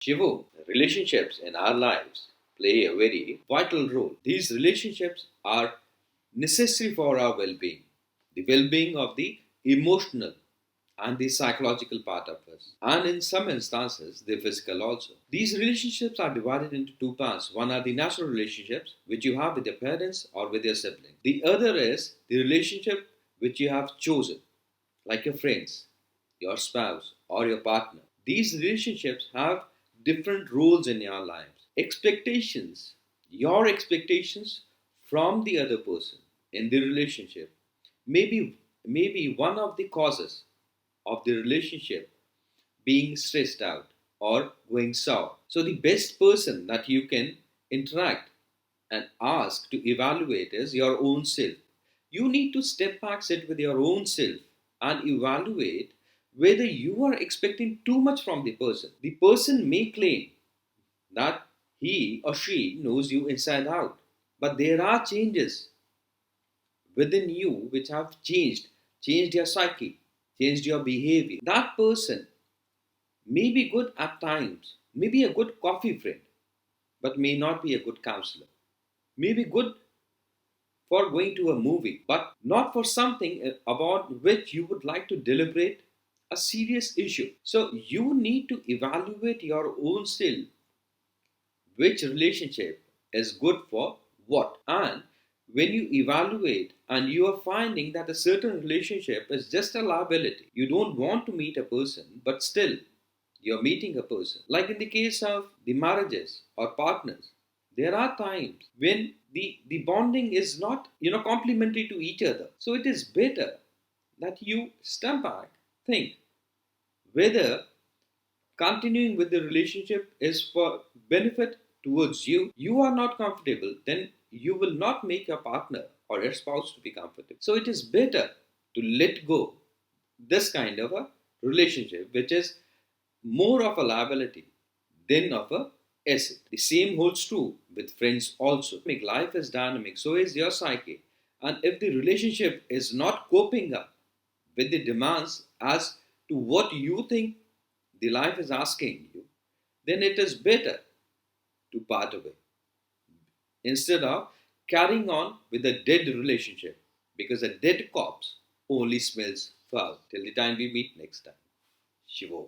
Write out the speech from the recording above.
Shivu, relationships in our lives play a very vital role. These relationships are necessary for our well being, the well being of the emotional and the psychological part of us, and in some instances, the physical also. These relationships are divided into two parts. One are the natural relationships, which you have with your parents or with your sibling. The other is the relationship which you have chosen, like your friends, your spouse, or your partner. These relationships have different roles in your lives. Expectations, your expectations from the other person in the relationship may be one of the causes of the relationship being stressed out or going sour. So the best person that you can interact and ask to evaluate is your own self. You need to step back, sit with your own self, and evaluate whether you are expecting too much from the person. The person may claim that he or she knows you inside out, but there are changes within you which have changed your psyche, changed your behavior. That person may be good at times, may be a good coffee friend, but may not be a good counselor. May be good for going to a movie, but not for something about which you would like to deliberate a serious issue. So you need to evaluate your own self, which relationship is good for what. And when you evaluate and you are finding that a certain relationship is just a liability, you don't want to meet a person, but still you're meeting a person. Like in the case of the marriages or partners, there are times when the bonding is not complementary to each other. So it is better that you step back, think whether continuing with the relationship is for benefit towards you. You are not comfortable, then you will not make your partner or your spouse to be comfortable. So it is better to let go this kind of a relationship which is more of a liability than of a asset. The same holds true with friends also. Make life is dynamic, so is your psyche. And if the relationship is not coping up with the demands as to what you think the life is asking you, then it is better to part away instead of carrying on with a dead relationship, because a dead corpse only smells foul. Till the time we meet next time. Shivo.